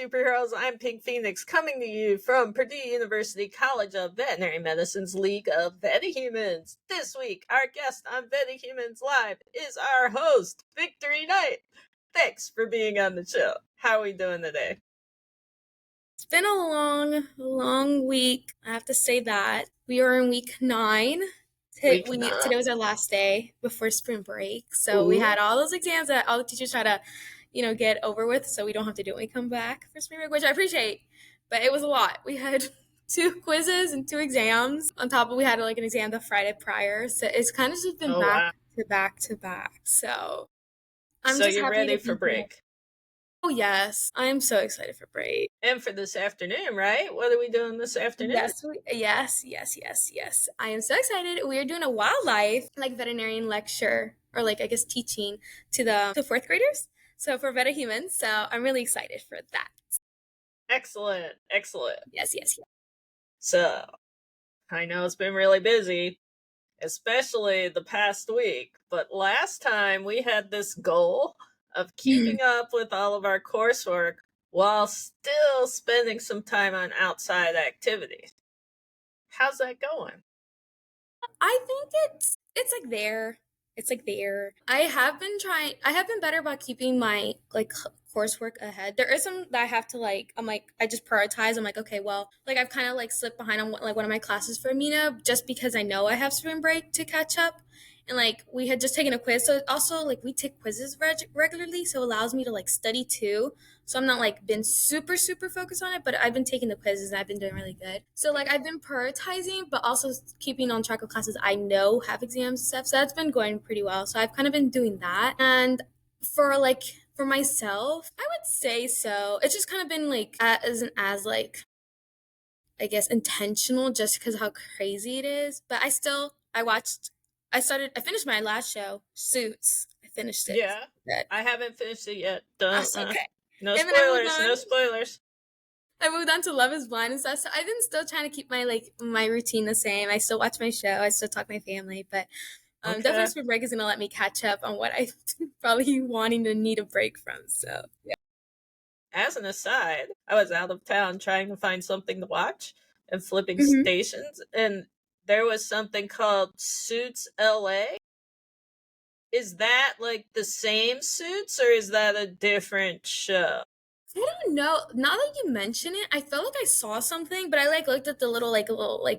superheroes. I'm Pink Phoenix, coming to you from Purdue University College of Veterinary Medicine's League of VetaHumanz. This week, our guest on VetaHumanz Live is our host, Victory Knight. Thanks for being on the show. How are we doing today? It's been a long week. I have to say that. We are in week 9. Today was our last day before spring break. So we had all those exams that all the teachers try to, get over with so we don't have to do it when we come back for spring break, which I appreciate. But it was a lot. We had 2 quizzes and 2 exams. On top of we had an exam the Friday prior. So it's kind of just been back to back. So I'm just you're happy ready for break. Oh, yes. I'm so excited for break. And for this afternoon, right? What are we doing this afternoon? Yes. I am so excited. We are doing a wildlife, veterinarian lecture, or teaching to the 4th graders. So for VetaHumanz. So I'm really excited for that. Excellent. Yes. So I know it's been really busy, especially the past week. But last time we had this goal of keeping up with all of our coursework while still spending some time on outside activities. How's that going? I think it's there. I have been better about keeping my coursework ahead. There is some that I have to I just prioritize. I'm okay, well, I've kind of slipped behind on one of my classes for Amina just because I know I have spring break to catch up. And we had just taken a quiz. So also we take quizzes regularly. So it allows me to study too. So I'm not been super focused on it, but I've been taking the quizzes and I've been doing really good. So I've been prioritizing, but also keeping on track of classes I know have exams and stuff. So that's been going pretty well. So I've kind of been doing that. And for myself, I would say so. It's just kind of been I guess intentional just because of how crazy it is. But I finished my last show, Suits. I finished it. Yeah. I haven't finished it yet. Okay. No spoilers. I moved on to Love is Blind and stuff. So I've been still trying to keep my routine the same. I still watch my show. I still talk to my family. But definitely spring break is going to let me catch up on what I probably wanting to need a break from. So, yeah. As an aside, I was out of town trying to find something to watch and flipping stations, and there was something called Suits LA. Is that the same Suits, or is that a different show? I don't know. Now that you mention it, I felt I saw something, but I looked at the little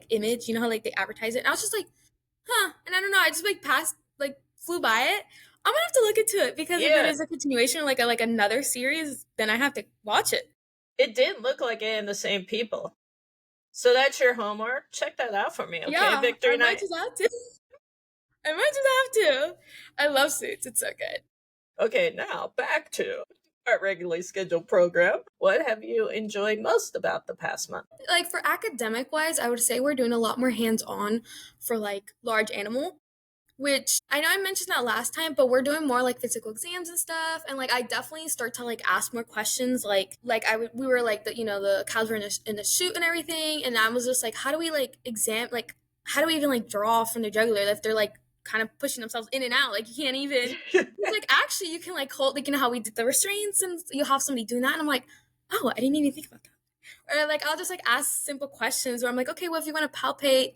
image, you know how they advertise it, and I was just huh. And I don't know, I just passed flew by it. I'm gonna have to look into it because if it is a continuation, like another series, then I have to watch it. It did look like it and the same people. So that's your homework. Check that out for me, okay, yeah, Victory Knight? I might just have to. I love Suits. It's so good. Okay, now back to our regularly scheduled program. What have you enjoyed most about the past month? For academic wise, I would say we're doing a lot more hands-on for large animal, which I know I mentioned that last time, but we're doing more physical exams and stuff. And I definitely start to ask more questions. We were the cows were in the chute and everything. And I was just how do we how do we even draw from the jugular if they're kind of pushing themselves in and out? You can't even, it's actually you can hold, how we did the restraints and you'll have somebody doing that. And I'm oh, I didn't even think about that. Or I'll just ask simple questions where I'm okay, well, if you want to palpate,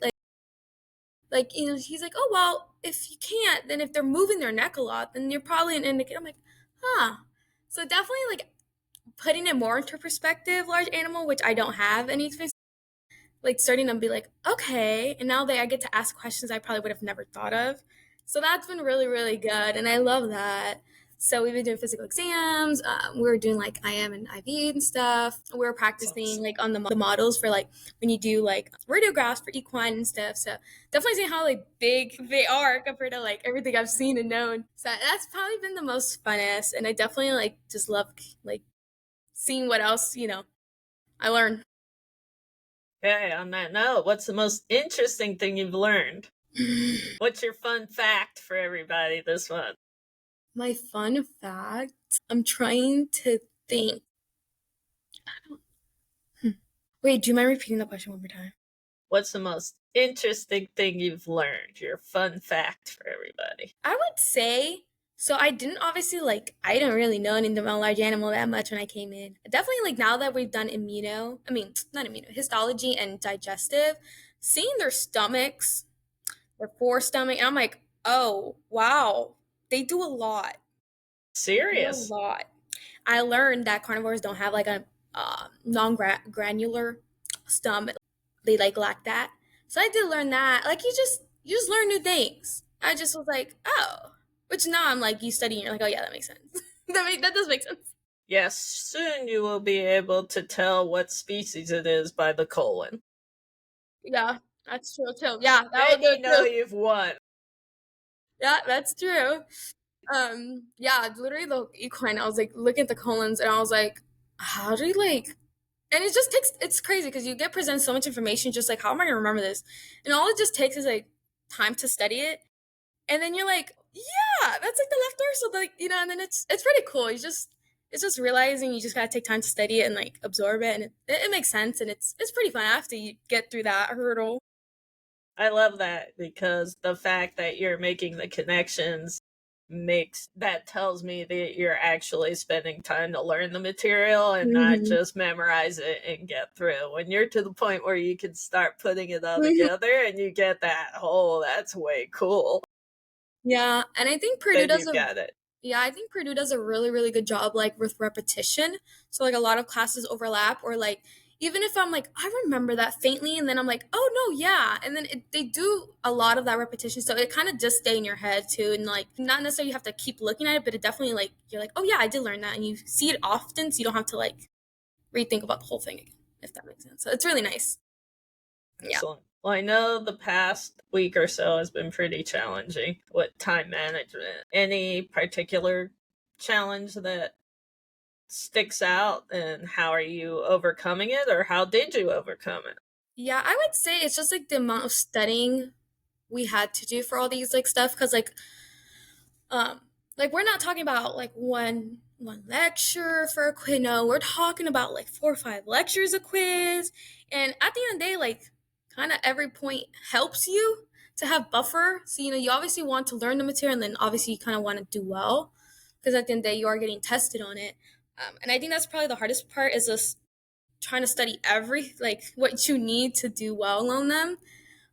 he's oh, well, if you can't, then if they're moving their neck a lot, then you're probably an indicator. I'm huh. So definitely putting it more into perspective, large animal, which I don't have any experience, starting to be okay. And now I get to ask questions I probably would have never thought of. So that's been really, really good. And I love that. So we've been doing physical exams. We were doing IM and IV and stuff. We were practicing on the models for when you do radiographs for equine and stuff. So definitely seeing how big they are compared to everything I've seen and known. So that's probably been the most funnest. And I definitely just love seeing what else I learned. Okay, on that note, what's the most interesting thing you've learned? What's your fun fact for everybody this month? My fun fact, I'm trying to think. Wait, do you mind repeating the question one more time? What's the most interesting thing you've learned? Your fun fact for everybody. I would say So I didn't obviously I didn't really know anything about large animal that much when I came in. Definitely now that we've done not immuno, histology and digestive, seeing their stomachs, their forestomach, and I'm like, oh wow, they do a lot. They do a Serious. lot. I learned that carnivores don't have like a non-granular stomach. They lack that. So I did learn that. Like you just learn new things. I just was like, oh. Which now I'm like, you study and you're like, oh yeah, that makes sense. That does make sense. Yes, soon you will be able to tell what species it is by the colon. Yeah, that's true too. Yeah, that Then would you be know true. you've won. Yeah, that's true. Yeah, literally the equine, I was like looking at the colons and I was like, how do you and it just takes, it's crazy because you get presented so much information, just like, how am I gonna remember this? And all it just takes is like time to study it. And then you're like, yeah, that's like the left dorsal, and then it's pretty cool. It's just realizing you just gotta take time to study it and like absorb it, and it makes sense, and it's pretty fun after you get through that hurdle. I love that because the fact that you're making the connections makes that tells me that you're actually spending time to learn the material and not Hmm. just memorize it and get through. When you're to the point where you can start putting it all together and you get that, oh, that's way cool, Yeah, and I think Purdue then does you've a got it. yeah, I think Purdue does a really, really good job with repetition. So like a lot of classes overlap, or like even if I'm like, I remember that faintly, and then I'm like, oh no, yeah. And then they do a lot of that repetition. So it kind of just stay in your head too. And like not necessarily you have to keep looking at it, but it definitely you're like, oh yeah, I did learn that. And you see it often, so you don't have to rethink about the whole thing again, if that makes sense. So it's really nice. Yeah. Excellent. Well, I know the past week or so has been pretty challenging with time management. Any particular challenge that sticks out, and how are you overcoming it, or how did you overcome it? Yeah, I would say it's just like the amount of studying we had to do for all these stuff, because um we're not talking about one lecture for a quiz. No, we're talking about like 4 or 5 lectures a quiz. And at the end of the day, kind of every point helps you to have buffer. So you obviously want to learn the material, and then obviously you kind of want to do well, because at the end of the day you are getting tested on it. And I think that's probably the hardest part, is just trying to study every what you need to do well on them.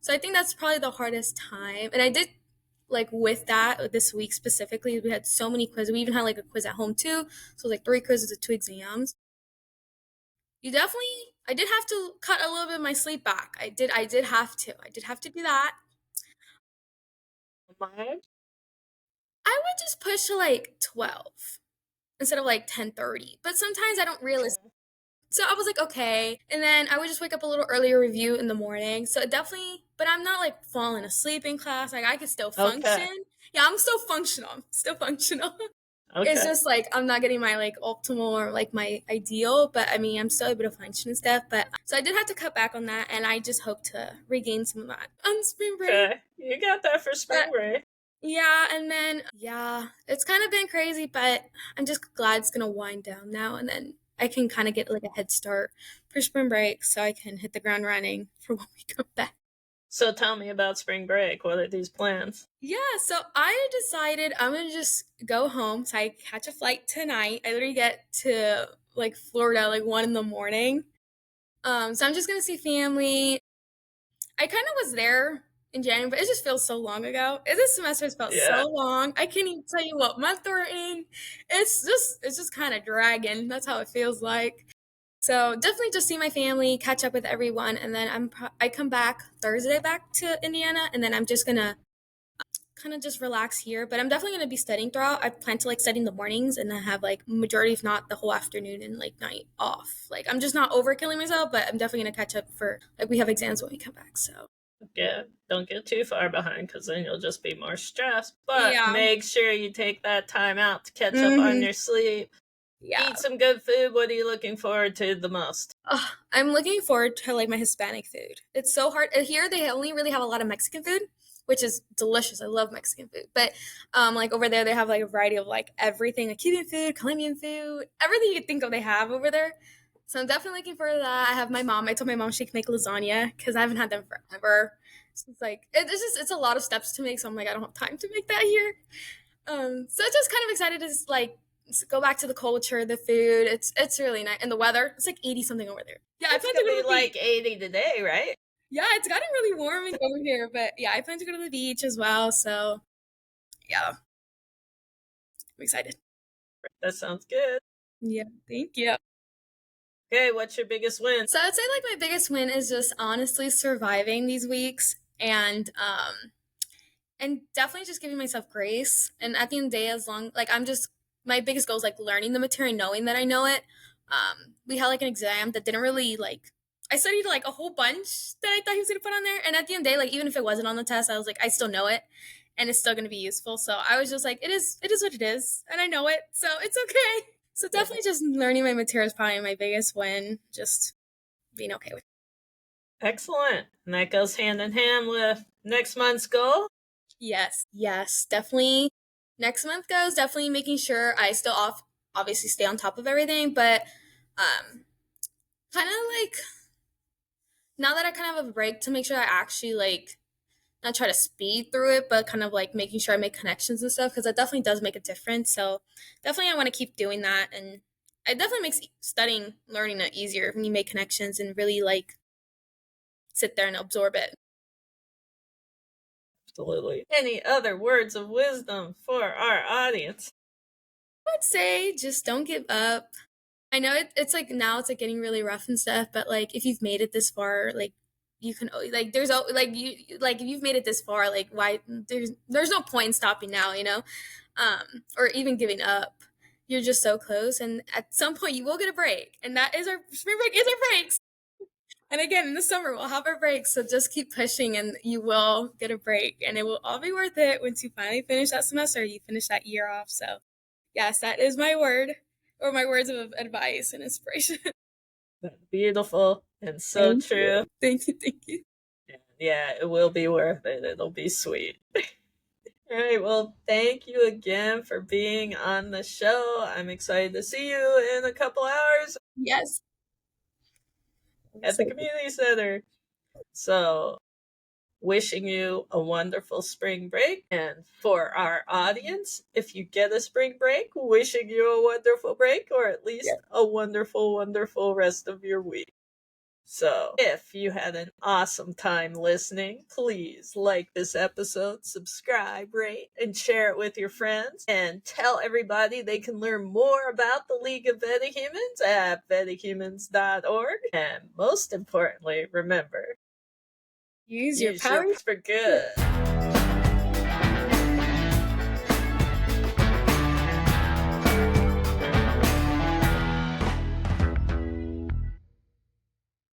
So I think that's probably the hardest time. And I did with that this week specifically, we had so many quizzes. We even had a quiz at home too. So it was 3 quizzes and 2 exams. I did have to cut a little bit of my sleep back. I did have to do that. Mine? I would just push to 12 instead of 10:30. But sometimes I don't realize. So I was like, okay. And then I would just wake up a little earlier, review in the morning. So it definitely, but I'm not falling asleep in class. I can still Okay. function. Yeah, I'm still functional. I'm still functional. It's Okay. just I'm not getting my optimal or my ideal, but I mean I'm still able to function and stuff. But so I did have to cut back on that, and I just hope to regain some of that on spring break. Okay. You got that for But spring break. yeah, and then yeah, it's kind of been crazy, but I'm just glad it's gonna wind down now, and then I can kind of get a head start for spring break, so I can hit the ground running for when we come back. So tell me about spring break. What are these plans? Yeah, so I decided I'm gonna just go home. So I catch a flight tonight. I literally get to Florida 1 in the morning. So I'm just gonna see family. I kind of was there in January, but it just feels so long ago. This semester has felt Yeah. so long. I can't even tell you what month we're in. It's just kind of dragging. That's how it feels like. So definitely just see my family, catch up with everyone, and then I come back Thursday back to Indiana, and then I'm just gonna kind of just relax here. But I'm definitely gonna be studying throughout. I plan to study in the mornings, and then have majority, if not the whole afternoon and night off. I'm just not overkilling myself, but I'm definitely gonna catch up for we have exams when we come back. So Yeah. Don't get too far behind because then you'll just be more stressed. But yeah. make sure you take that time out to catch up on Hmm. your sleep. Yeah. Eat some good food. What are you looking forward to the most? Ugh, I'm looking forward to my Hispanic food. It's so hard here. They only really have a lot of Mexican food, which is delicious. I love Mexican food, but over there they have a variety of everything, Cuban food, Colombian food, everything you could think of they have over there. So I'm definitely looking forward to that. I have my mom. I told my mom she can make lasagna because I haven't had them forever. So it's it's a lot of steps to make. So I'm I don't have time to make that here. So just kind of excited to like go back to the culture, the food. It's really nice, and the weather. It's like 80 something over there. Yeah, I It's plan to gonna go to be the like beach. 80 today, right? Yeah, it's gotten really warm over here, but yeah, I plan to go to the beach as well. So yeah, I'm excited. That sounds good. Yeah, thank you. Okay, what's your biggest win? So I'd say like my biggest win is just honestly surviving these weeks and definitely just giving myself grace. And at the end of the day, as long like I'm just my biggest goal is like learning the material, knowing that I know it. We had like an exam that didn't really like I studied like a whole bunch that I thought he was gonna put on there. And at the end of the day, like even if it wasn't on the test, I was like, I still know it and it's still gonna be useful. So I was just like, it is what it is, and I know it, so it's okay. So definitely just learning my material is probably my biggest win. Just being okay with it. Excellent. And that goes hand in hand with next month's goal. Yes, definitely. Next month goes definitely making sure I still obviously stay on top of everything, but kind of like now that I kind of have a break to make sure I actually like not try to speed through it, but kind of like making sure I make connections and stuff because that definitely does make a difference. So definitely I want to keep doing that, and it definitely makes studying, learning it easier when you make connections and really like sit there and absorb it. Absolutely. Any other words of wisdom for our audience? I would say just don't give up. I know it's like now it's like getting really rough and stuff, but like if you've made it this far, like you can like there's like you like if you've made it this far, like why there's no point in stopping now, or even giving up. You're just so close, and at some point you will get a break, and that is our spring break is our breaks. And again, in the summer we'll have our breaks, so just keep pushing, and you will get a break, and it will all be worth it once you finally finish that semester. You finish that year off. So yes, that is my word or my words of advice and inspiration. Beautiful and so Thank you. true. Thank you. Thank you. Yeah, it will be worth it. It'll be sweet. All right, well, thank you again for being on the show. I'm excited to see you in a couple hours Yes. at the community center. So, wishing you a wonderful spring break. And for our audience, if you get a spring break, wishing you a wonderful break or at least a wonderful, wonderful rest of your week. So, if you had an awesome time listening, please like this episode, subscribe, rate, and share it with your friends. And tell everybody they can learn more about the League of VetaHumanz at VetaHumanz.org. And most importantly, remember, Use your use power your for good.